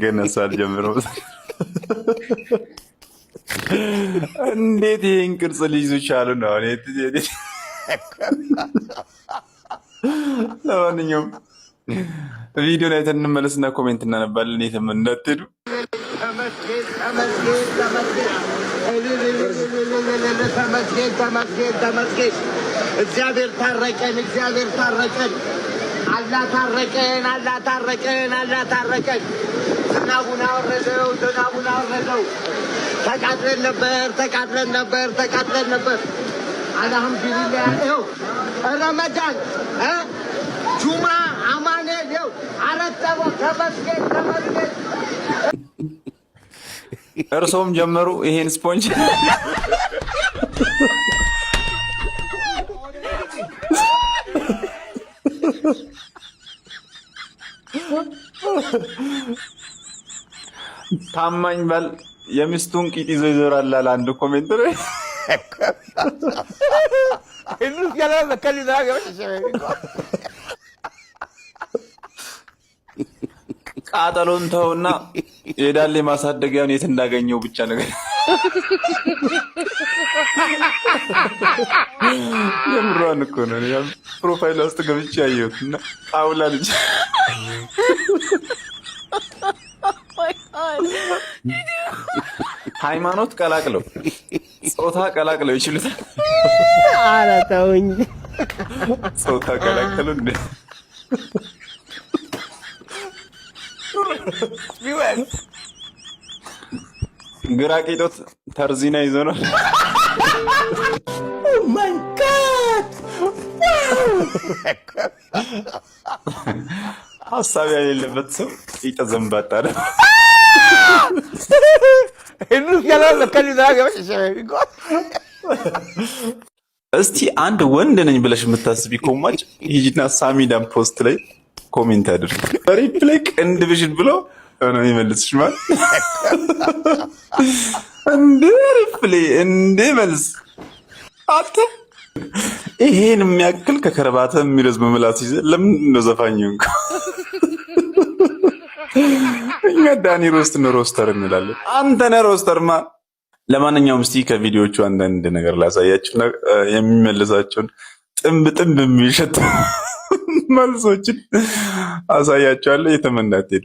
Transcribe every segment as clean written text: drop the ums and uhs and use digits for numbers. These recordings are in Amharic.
ገና ሳልጀምረው እንዴት ይሄን ቅርጽ ሊይዙ ቻሉ ነው? ለማንኛውም ቪዲዮ ላይ እንመለስና ኮሜንት እናነባለን። የትም እንዳትሄዱ። ተመስገን እግዚአብሔር ታረቀን፣ እግዚአብሔር ታረቀን፣ አላህ ታረቀን፣ አላህ ታረቀን፣ አላህ ታረቀን። ዝናቡን አወረደው። ተቃጥለን ነበር። አልሐምዱሊላህ ያለው ረመዳን ጁማ አማኔ ነው አረተቦ ተመስገን። እርሶም ጀመሩ ይሄን ስፖንጅ ታማኝ ባል የሚስቱን ቂጥ ይዞ ይዞራል አለ አንድ ኮሜንት ላይ። ቃጠሎን ተውና የዳሌ ማሳደጊያውን የት እንዳገኘው ብቻ ነገር የምሯን እኮ ነው። ያም ፕሮፋይል ውስጥ ገብቼ ያየሁት እና ጣውላ ልጅ ሃይማኖት ቀላቅለው ጾታ ቀላቅለው ይችላል። ኧረ ተውኝ። ጾታ ቀላቅለው እንዴ ግራ ቂጦት ተርዚና ይዞ ነው። ኦ ማይ ጋድ ሀሳብ የሌለበት ሰው ቂጥ ዘንባጣ ነው። እስቲ አንድ ወንድ ነኝ ብለሽ የምታስቢ ኮማጭ ሂጂና ሳሚዳን ፖስት ላይ ኮሜንት አድርግ። በሪፕላይ ቅንድብሽን ብሎ ነው ይመልስሽ ማለት እንዴ ሪፕላይ እንዴ መልስ አተ ይሄን የሚያክል ከከረባተ የሚረዝም ምላስ ይዘ ለምን ነው ዘፋኝ እንኳ እኛ ዳኒ ሮስት ነው ሮስተር እንላለን። አንተ ነህ ሮስተርማ። ለማንኛውም እስቲ ከቪዲዮቹ አንዳንድ ነገር ላሳያችሁ የሚመልሳቸውን ጥንብ የሚሸት መልሶችን አሳያችኋለሁ። የተመናት ሄዱ።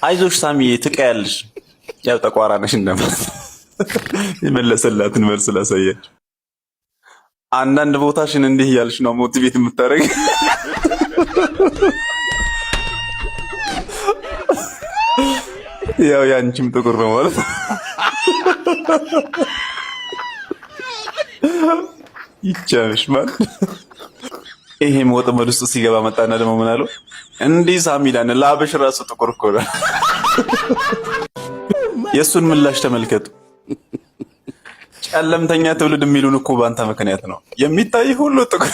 አይዞሽ ሳሚዬ ትቀያለሽ፣ ያው ጠቋራ ነሽ እንደማለት የመለሰላትን መልስ ላሳያችሁ። አንዳንድ ቦታሽን እንዲህ እያልሽ ነው ሞቲቬት የምታደርግ። ያው ያንቺም ጥቁር ነው ማለት ይቻልሽ ማለት። ይሄም ወጥመድ ውስጥ ሲገባ መጣና ደግሞ ምን አለው እንዲህ ሳሚዳን ላብሽ ራሱ ጥቁር እኮ ነው። የእሱን ምላሽ ተመልከቱ። ጨለምተኛ ትውልድ የሚሉን እኮ ባንተ ምክንያት ነው። የሚታይ ሁሉ ጥቁር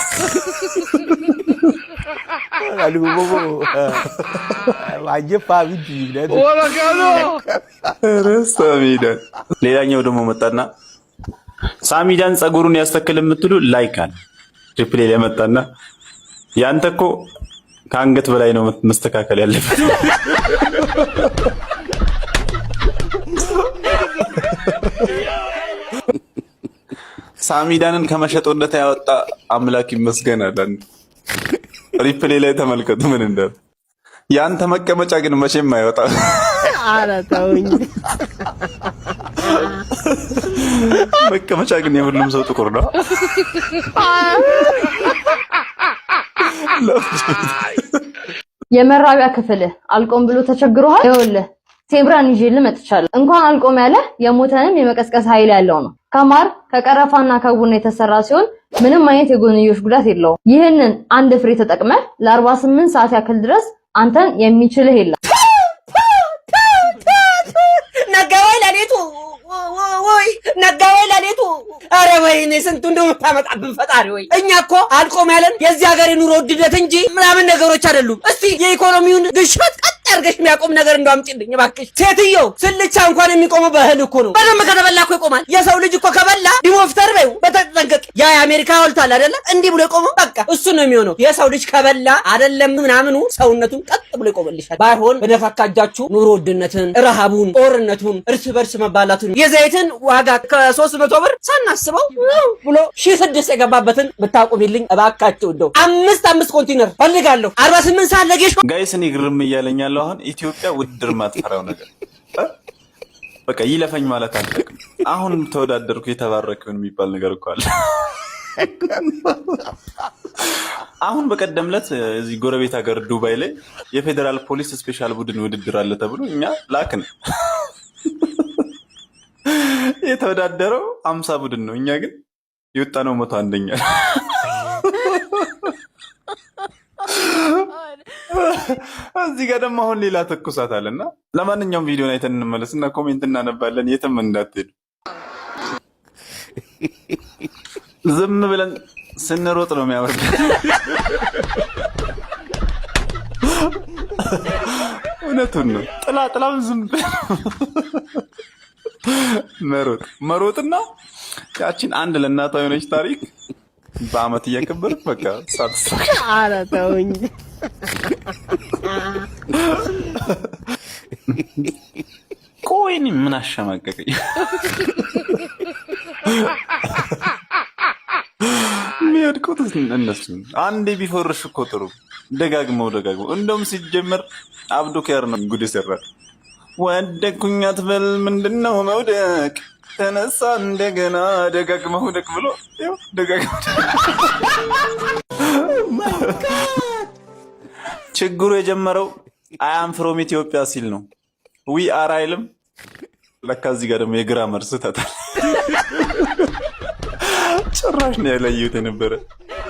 ሳሚዳን። ሌላኛው ደግሞ መጣና ሳሚዳን ጸጉሩን ያስተክል የምትሉ ላይክ አለ ሪፕሌይ ላይ መጣና ያንተ እኮ ከአንገት በላይ ነው መስተካከል ያለበት። ሳሚዳንን ከመሸጦነት ያወጣ አምላክ ይመስገናል። ሪፕሌይ ላይ ተመልከቱ ምን እንዳለ። ያንተ መቀመጫ ግን መቼም አይወጣም። ኧረ ተውኝ። መቀመጫ ግን የሁሉም ሰው ጥቁር ነው። የመራቢያ ክፍል አልቆም ብሎ ተቸግሯል። ይኸውልህ ቴምብራን ይዤልህ መጥቻለሁ። እንኳን አልቆም ያለ የሞተንም የመቀስቀስ ኃይል ያለው ነው። ከማር ከቀረፋና ከቡና የተሰራ ሲሆን ምንም አይነት የጎንዮሽ ጉዳት የለውም። ይህንን አንድ ፍሬ ተጠቅመህ ለ48 ሰዓት ያክል ድረስ አንተን የሚችልህ የለም። ነጋወይ ለሌቱ አረ ወይኔ ስንቱ እንደው ታመጣብን ፈጣሪ ወይ። እኛ እኮ አልቆም ያለን የዚህ ሀገር ኑሮ ውድነት እንጂ ምናምን ነገሮች አይደሉም። እስቲ የኢኮኖሚውን ግሽበት ቀጥ አርገሽ የሚያቆም ነገር እንዳምጪልኝ እባክሽ ሴትዮ ስልቻ እንኳን የሚቆመው በእህል እኮ ነው በደንብ ከተበላ እኮ ይቆማል የሰው ልጅ እኮ ከበላ ዲሞፍተር በይው በተጠንቀቅ ያ የአሜሪካ ሐውልት አለ አይደለ እንዲህ ብሎ ይቆመው በቃ እሱ ነው የሚሆነው የሰው ልጅ ከበላ አይደለም ምናምኑ ሰውነቱን ቀጥ ብሎ ይቆምልሻል ባይሆን በነካካጃችሁ ኑሮ ውድነትን ረሃቡን ጦርነቱን እርስ በርስ መባላቱን የዘይትን ዋጋ ከ300 ብር ሳናስበው ብሎ 1600 የገባበትን ብታቆሚልኝ እባካችሁ እንደው አምስት ኮንቲነር ፈልጋለሁ 48 ሰዓት ለጌሽ ጋይስ እኔ ግርም እያለኛለሁ አሁን ኢትዮጵያ ውድድር ማትፈራው ነገር በቃ ይለፈኝ ማለት አልጠቅም አሁን ተወዳደርኩ የተባረከውን የሚባል ነገር እኮ አለ አሁን በቀደምለት እዚህ ጎረቤት ሀገር ዱባይ ላይ የፌደራል ፖሊስ ስፔሻል ቡድን ውድድር አለ ተብሎ እኛ ላክን የተወዳደረው 50 ቡድን ነው እኛ ግን የወጣነው 101ኛ እዚህ ጋር ደግሞ አሁን ሌላ ተኩሳት አለና ለማንኛውም ቪዲዮን አይተን እንመለስና ኮሜንት እናነባለን የትም እንዳትሄዱ ዝም ብለን ስንሮጥ ነው የሚያወርድ እውነቱን ነው ጥላም ዝም መሮጥና ያቺን አንድ ለእናቷ የሆነች ታሪክ በአመት እያከበርክ በቃ ሳትሳካ ኧረ ተውኝ ቆይኒ ምን አሸማቀቀኝ የሚያድቁት እነሱ አንዴ ቢፈርሽ እኮ ጥሩ ደጋግመው እንደውም ሲጀመር አብዱ ኪያር ነው ጉድ ይሰራል ወደኩኝ አትበል ምንድነው መውደቅ ተነሳ እንደገና ደጋግመው ደቅ ብሎ ይኸው ደጋግመው ችግሩ የጀመረው አያም ፍሮም ኢትዮጵያ ሲል ነው ዊ አር አይልም ለካ እዚህ ጋር ደግሞ የግራመር ስህተት ጭራሽ ነው ያለየሁት የነበረ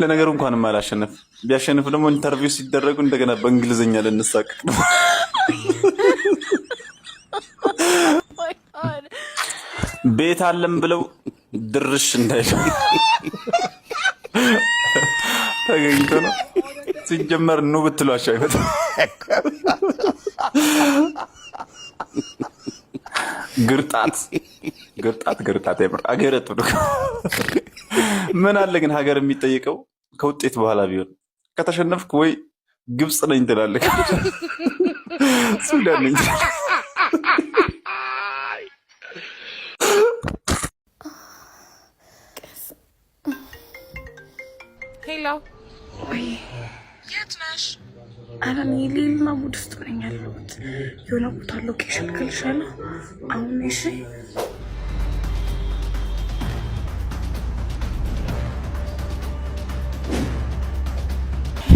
ለነገሩ እንኳንም አላሸነፍ ቢያሸንፍ ደግሞ ኢንተርቪው ሲደረጉ እንደገና በእንግሊዘኛ ልንሳቀቅ ነው ቤት አለም ብለው ድርሽ እንዳይሉ ተገኝቶ ነው ሲጀመር ነው ብትሏቸው አይመጣም ግርጣት ያምር አገረጡ ምን አለ ግን ሀገር የሚጠይቀው ከውጤት በኋላ ቢሆን ከተሸነፍክ ወይ ግብጽ ነኝ ትላለህ ሱዳን ነኝ ሄሎ ወይ የት ነሽ? ኧረ እኔ ሌላ ሙድ ውስጥ ነኝ ያለሁት የሆነ ቦታ ሎኬሽን ካልሻለሁ አሁን እሺ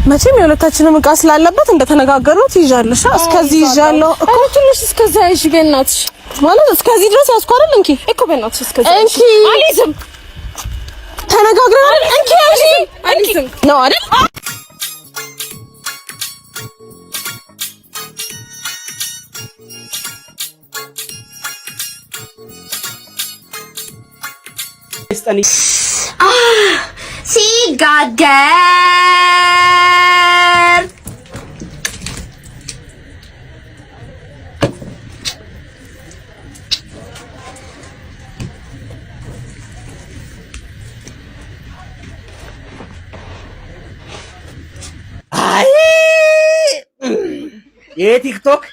መቼም የሁለታችንም ዕቃ ስላለበት እንደተነጋገሩት ይዣለሽ እስከዚህ ይዣለሁ እኮ ትንሽ እስከዛ ይሽ በእናትሽ ማለት እስከዚህ ድረስ ያስኩ አይደል እንኪ እኮ በእናትሽ እስከዚህ እንኪ አሊዝም ተነጋግረናል እንኪ አሊዝም ነው አይደል ሲጋገር አይ የቲክቶክ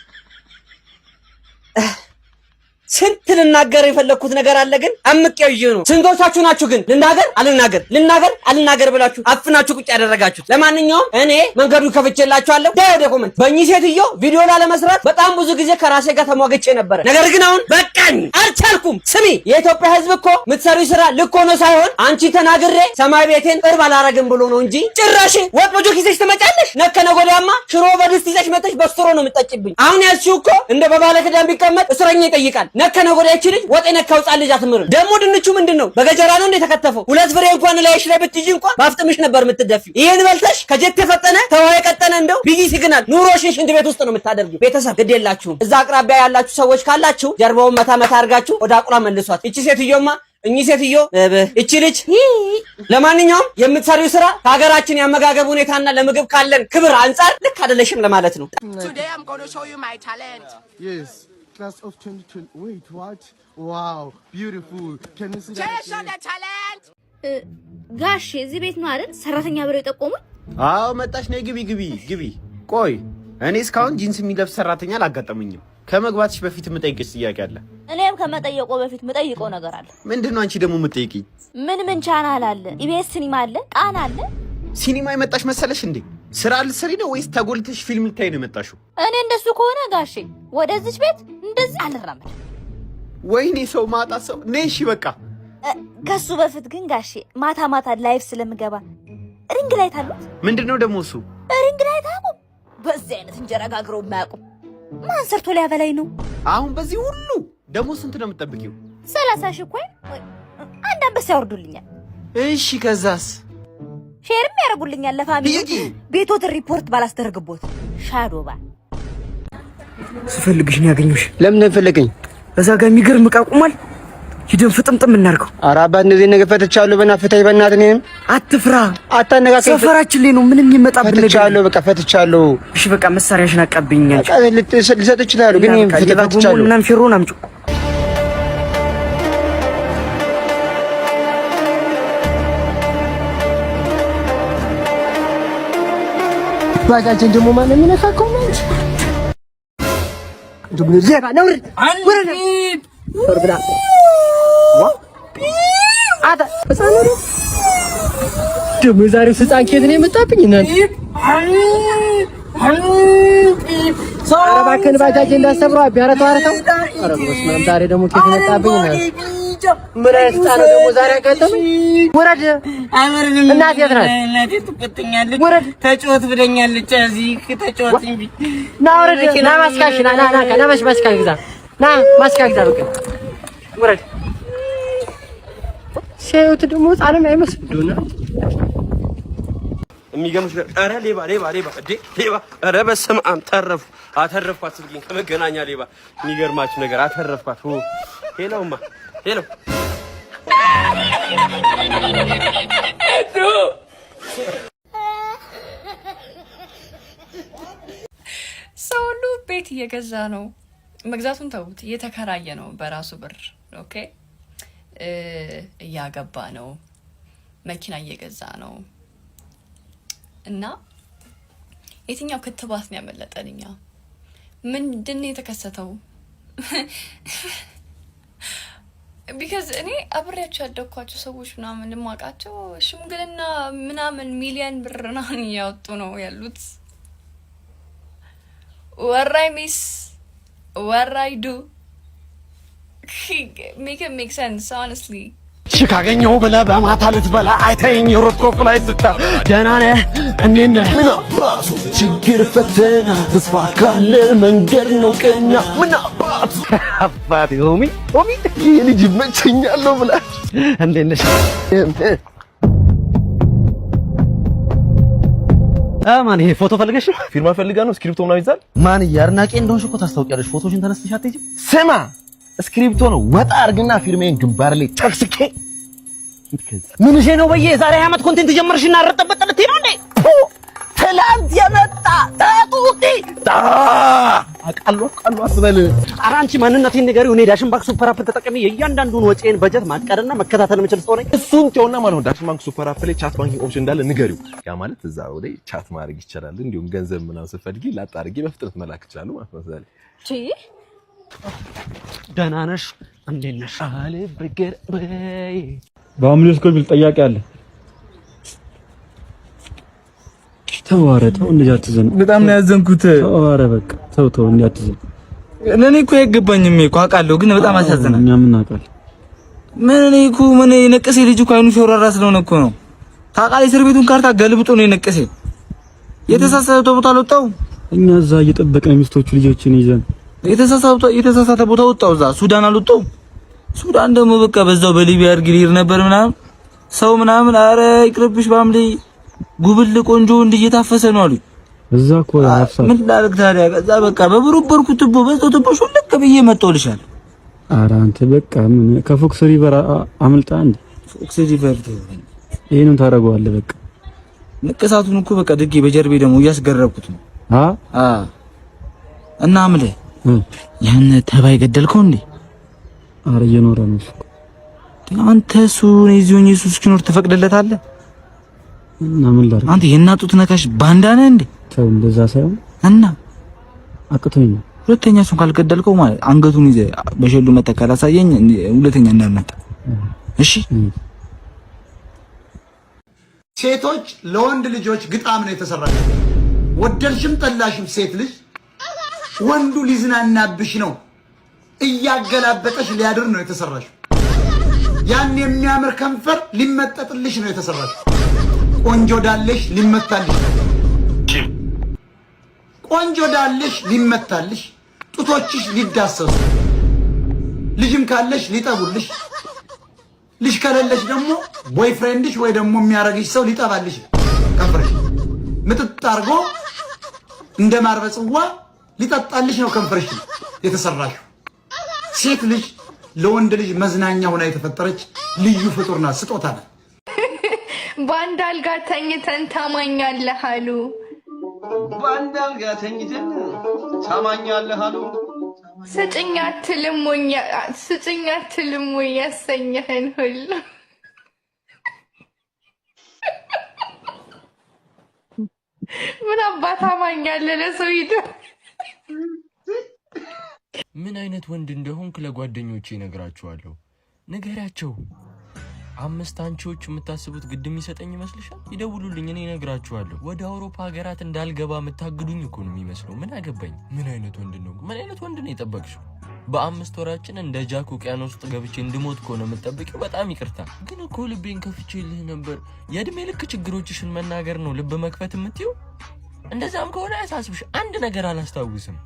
ስንት ልናገር የፈለኩት ነገር አለ ግን አምቄው ይዤ ነው ስንቶቻችሁ ናችሁ ግን ልናገር ብላችሁ አፍናችሁ ቁጭ ያደረጋችሁት ለማንኛውም እኔ መንገዱ ከፍቼላችኋለሁ ወደ ኮሜንት በእኚህ ሴትዮ ቪዲዮ ላለመስራት በጣም ብዙ ጊዜ ከራሴ ጋር ተሟግቼ ነበር ነገር ግን አሁን በቃኝ አልቻልኩም ስሚ የኢትዮጵያ ህዝብ እኮ የምትሰሩት ስራ ልክ ሆኖ ሳይሆን አንቺ ተናግሬ ሰማይ ቤቴን ቅርብ አላረግም ብሎ ነው እንጂ ጭራሽ ወጥ ወጆ ኪስሽ ትመጫለሽ ነከነ ጎዳማ ሽሮ በድስት ይዘሽ መጥተሽ በስትሮ ነው የምትጠጪብኝ አሁን ያልሽው እኮ እንደ በባለ ክዳን ቢቀመጥ እስረኛ ይጠይቃል ነከነ ጎዳያቺ ልጅ ወጥ የነካው ጻል ልጅ አትምርም ደሞ ድንቹ ምንድነው በገጀራ ነው እንደ ተከተፈው ሁለት ፍሬ እንኳን ላይሽ ላይ ብትይጂ እንኳን ባፍጥምሽ ነበር የምትደፊው ይሄን በልተሽ ከጀት የፈጠነ ተዋይ ቀጠነ እንደው ቢዚ ሲግናል ኑሮሽን ሽንት ቤት ውስጥ ነው የምታደርጊው ቤተሰብ ግዴላችሁ እዛ አቅራቢያ ያላችሁ ሰዎች ካላችሁ ጀርባውን መታ አርጋችሁ ወደ አቁራ መልሷት እቺ ሴትዮማ እኚህ ሴትዮ እቺ ልጅ ለማንኛውም የምትሰሪው ስራ ከሀገራችን ያመጋገብ ሁኔታና ለምግብ ካለን ክብር አንጻር ልክ አይደለሽም ለማለት ነው። Today I'm going to show you my talent. Yes, class of 2020. Wait, what? Wow, beautiful. Can you see that? Show the talent. ጋሽ እዚህ ቤት ነው አይደል ሰራተኛ ብለው የጠቆሙኝ? አዎ መጣሽ ነይ ግቢ። ቆይ እኔ እስካሁን ጂንስ የሚለብስ ሰራተኛ አላጋጠመኝም። ከመግባትሽ በፊት የምጠይቅሽ ጥያቄ አለ። እኔም ከመጠየቆ በፊት የምጠይቀው ነገር አለ። ምንድነው አንቺ ደግሞ የምትጠይቂኝ? ምን ቻናል አለ? ኢቢኤስ ሲኒማ አለ? ቃና አለ? ሲኒማ የመጣሽ መሰለሽ እንዴ? ስራ ልትሰሪ ነው ወይስ ተጎልተሽ ፊልም ልታይ ነው የመጣሽው? እኔ እንደሱ ከሆነ ጋሼ ወደዚች ቤት እንደዚህ አልራመድ። ወይኔ ሰው ማጣ ሰው ነይ። እሺ በቃ ከሱ በፊት ግን ጋሼ ማታ ላይፍ ስለምገባ ሪንግ ላይ ታሉት። ምንድነው ደግሞ እሱ? ሪንግ ላይ ታቁ። በዚህ አይነት እንጀራ ጋግረው የማያውቁም ማን ሰርቶ ሊያበላኝ ነው? አሁን በዚህ ሁሉ ደግሞ ስንት ነው የምትጠብቂው? 30 ሺህ እኮ አንድ አንበሳ ያወርዱልኛል። እሺ ከዛስ? ሼርም ያደርጉልኛል ለፋሚሊ። ቤቶት ሪፖርት ባላስደርግቦት ሻዶባ ስፈልግሽ ነው ያገኘሁሽ። ለምን ፈለገኝ? እዛ ጋር የሚገርም ዕቃ ቁሟል። ሂደን ፍጥምጥም እናድርገው። ኧረ አባት እንደዚህ ነገር ፈትቻለሁ። በእናትህ በእናትህ ነኝ። አትፍራ። አታነጋገር። ሰፈራችን ላይ ነው ምንም ይመጣብኝ ነገር። ፈትቻለሁ በቃ ፈትቻለሁ። እሺ በቃ መሳሪያሽን አቀብኛለሽ። ልሰጥ እችላለሁ ግን ፈትቻለሁ። ምናምን ፊሮን አምጪው። ባጃጅን ደግሞ ማን የሚነካከው ነው? ደግሞ ዘባ ነው ወረደ ወርብላ አዳ በሳኑ ደግሞ ዛሬው ህፃን ኬት ነው የመጣብኝ እናንተ። ኧረ እባክህን ባጃጅ እንዳሰብረው አቢያረተው አረተው። ኧረ በስመ አብ ዛሬ ደግሞ ኬት መጣብኝ እናንተ። ምን አይነት ህፃን ነው ደግሞ ዛሬ አጋጠመኝ? ወረድ እናት የት ናት? እናቴ ትቆጥኛለች። ወረድ ተጫወት ብለኛለች። እዚህ ተጫወት እንቢ ና ወረድ ና ማስካሽ ና ማስካሽ ግዛ ና ማስካሽ ግዛ በቃ ወረድ። ሸውት ደግሞ ህፃንም አይመስሉና የሚገምሽ ኧረ ሌባ እዴ ሌባ ኧረ በስመ አብ አተረፍኳት ስልኬን ከመገናኛ ሌባ። የሚገርማችሁ ነገር አተረፍኳት። ሄሎማ ሄሎ ሰው ሁሉ ቤት እየገዛ ነው። መግዛቱን ተውት፣ እየተከራየ ነው በራሱ ብር። ኦኬ እያገባ ነው፣ መኪና እየገዛ ነው። እና የትኛው ክትባት ነው ያመለጠን? እኛ ምንድን ነው የተከሰተው? ቢካዝ እኔ አብሬያቸው ያደግኳቸው ሰዎች ምናምን የማውቃቸው ሽምግልና ምናምን ሚሊየን ብር ምናምን እያወጡ ነው ያሉት። ወራይ ሚስ ወራይ ዱ ሜክ ኢት ሜክ ሴንስ ሆነስትሊ። ካገኘሁ ብለህ በማታ ልትበላ አይተኸኝ የሮጥኮፍ ላይ ስታ ደህና ነህ እንዴት ነህ? ምን አባቱ ችግር ፈተና ተስፋ ካለ መንገድ ነው ቀና። ምን አባቱ አባቴ ሆሚ ልጅ ይመቸኛል ነው ብላ እንዴት ነሽ? ማን ይሄ ፎቶ ፈልገሽ ነው? ፊርማ ፈልጋ ነው። ስክሪፕቶ ምናምን ይዛል። ማን ያርናቄ እንደሆንሽ እኮ ታስታውቂያለሽ። ፎቶሽን ተነስተሽ አትሄጂም? ስማ ስክሪፕቶ ነው ወጣ አርግና ፊርሜን ግንባር ላይ ጨቅስቄ ምን እሺ ነው በየ ዛሬ ዓመት ኮንቴንት ጀመርሽና አረጠበጠ ልትይ ነው እንዴ? ትላንት የመጣ ታጡቲ አቃሎ አስበል። ኧረ አንቺ ማንነቴን ንገሪው። እኔ ዳሽን ባንክ ሱፐር አፕ ተጠቅሜ የእያንዳንዱን ወጪን በጀት ማቀድና መከታተል የምችል ሰው ነኝ። እሱን ተውና ማለት ነው ዳሽን ባንክ ሱፐር አፕ ላይ ቻት ባንኪንግ ኦፕሽን እንዳለ ንገሪው። ያ ማለት እዛው ላይ ቻት ማድረግ ይቻላል። እንዲሁም ገንዘብ ምናምን ስትፈልጊ ላጣ አድርጌ በፍጥነት መላክ ይችላል ማለት ነው። ዛሬ ደህና ነሽ? እንዴት ነሽ? አለ ብገር በይ በአምሌ ስኮል ብል ጠያቂ አለ። ተዋረተው እንደዚህ አትዘን። በጣም ነው ያዘንኩት። ተዋረ በቃ ተው እንደዚህ አትዘን። ለኔ እኮ አይገባኝም እኮ አውቃለሁ፣ ግን በጣም አሳዘነ። እኛ ምን አውቃለሁ? ምን የነቀሰ ልጅ እኮ አይኑ ሾራራ ስለሆነ እኮ ነው። ታውቃለህ፣ እስር ቤቱን ካርታ ገልብጦ ነው የነቀሰ። የተሳሳተ ቦታ አልወጣው። እኛ እዛ እየጠበቅን ሚስቶቹ ልጆችን ይዘን የተሳሳተ ቦታ ወጣው። እዛ ሱዳን አልወጣው። ሱዳን ደግሞ በቃ በዛው በሊቢያ እርግሪር ነበር ምናምን ሰው ምናምን። አረ ይቅርብሽ ባምሌ ጉብል ቆንጆ እንደየታፈሰ ነው አሉ። እዛ እኮ ያፈሰ ምን ላድርግ ታዲያ? ከዛ በቃ በብሩበርኩ ትቦ በዛው ትቦ ሹልክ ብዬ መጣሁልሻል። ኧረ አንተ በቃ ምን ከፎክስ ሪቨር አምልጣ እንዴ? ፎክስ ሪቨር ይሄንን ታደርገዋለህ በቃ ንቅሳቱን እኮ በቃ ድጌ በጀርቤ ደግሞ እያስገረብኩት ነው። እና አምለ ያን ተባይ ገደልከው እንዴ? ኧረ እየኖረ ነው እሱ። አንተ እሱ እዚሁን ኢየሱስ እስኪኖር ትፈቅድለታለህ? እና ምን ላድርግ? አንተ የእናቱት ነካሽ ባንዳ ነህ እንዴ? ተው እንደዛ ሳይሆን እና አቅቶኝ ነው። ሁለተኛ እሱን ካልገደልከው ማለት አንገቱን ይዘህ በሸሉ መተህ ካላሳየኝ ሁለተኛ እንዳልመጣ እሺ? ሴቶች ለወንድ ልጆች ግጣም ነው የተሰራው። ወደልሽም ጠላሽም ሴት ልጅ ወንዱ ሊዝናናብሽ ነው፣ እያገላበጠሽ ሊያድር ነው የተሰራሽ። ያን የሚያምር ከንፈር ሊመጠጥልሽ ነው የተሰራሽ። ቆንጆ ዳለሽ ሊመታልሽ፣ ቆንጆ ዳለሽ ሊመታልሽ፣ ጡቶችሽ ሊዳሰሱ፣ ልጅም ካለሽ ሊጠቡልሽ፣ ልጅ ከሌለሽ ደግሞ ቦይፍሬንድሽ ወይ ደግሞ የሚያረግሽ ሰው ሊጠባልሽ ከንፈርሽ ምጥጥ አድርጎ እንደ ማርበጽዋ ሊጠጣልሽ ነው ከንፈርሽ የተሰራሽ። ሴት ልጅ ለወንድ ልጅ መዝናኛ ሆና የተፈጠረች ልዩ ፍጡር ናት፣ ስጦታ ናት። በአንድ አልጋ ተኝተን ታማኛለህ አሉ። በአንድ አልጋ ተኝተን ታማኛለህ አሉ። ስጭኝ አትልም ወይ ያሰኘህን ሁሉ ምን አባት ታማኛለህ ለሰው ሂዱ። ምን አይነት ወንድ እንደሆንክ ለጓደኞቼ እነግራቸዋለሁ። ንገራቸው። 5 አንቺዎች የምታስቡት ግድ የሚሰጠኝ ይመስልሻል? ይደውሉልኝ፣ እኔ እነግራቸዋለሁ። ወደ አውሮፓ ሀገራት እንዳልገባ የምታግዱኝ እኮ ነው የሚመስለው። ምን አገባኝ? ምን አይነት ወንድ ነው? ምን አይነት ወንድ ነው የጠበቅሽው? በ5 ወራችን እንደ ጃክ ውቅያኖስ ውስጥ ገብቼ እንድሞት ከሆነ የምትጠብቂው በጣም ይቅርታ። ግን እኮ ልቤን ከፍቼልህ ነበር። የእድሜ ልክ ችግሮችሽን መናገር ነው ልብ መክፈት የምትይው? እንደዛም ከሆነ አያሳስብሽ። አንድ ነገር አላስታውስም።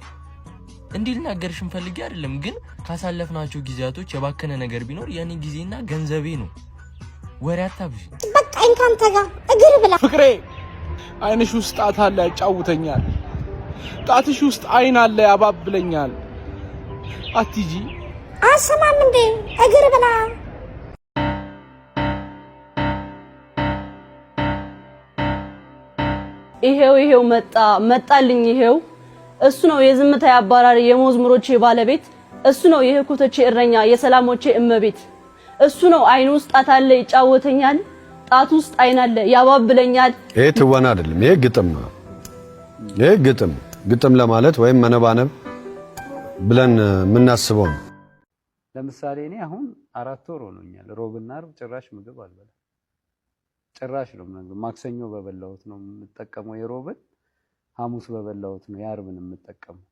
እንዲህ ልናገርሽን ፈልጌ አይደለም፣ ግን ካሳለፍናቸው ጊዜያቶች የባከነ ነገር ቢኖር የኔ ጊዜና ገንዘቤ ነው። ወሬ አታብዢ። በቃ እንካንተ ጋር እግር ብላ ፍቅሬ፣ አይንሽ ውስጥ ጣት አለ ያጫውተኛል፣ ጣትሽ ውስጥ አይን አለ ያባብለኛል። አትጂ አሰማም እንዴ እግር ብላ ይሄው መጣልኝ። ይሄው እሱ ነው የዝምታ አባራሪ የመዝሙሮቼ ባለቤት። እሱ ነው የህኩቶቼ እረኛ የሰላሞቼ እመቤት። እሱ ነው አይን ውስጥ ጣት አለ ይጫወተኛል፣ ጣት ውስጥ አይን አለ ያባብለኛል። ይሄ ትወና አይደለም፣ ይሄ ግጥም ነው። ይሄ ግጥም ለማለት ወይም መነባነብ ብለን የምናስበው ነው። ለምሳሌ እኔ አሁን 4 ወር ሆኖኛል። ሮብና ዓርብ ጭራሽ ምግብ አልበላም። ጭራሽ ነው ማክሰኞ በበላሁት ነው የምጠቀመው የሮብን፣ ሐሙስ በበላሁት ነው የዓርብን የምጠቀመው።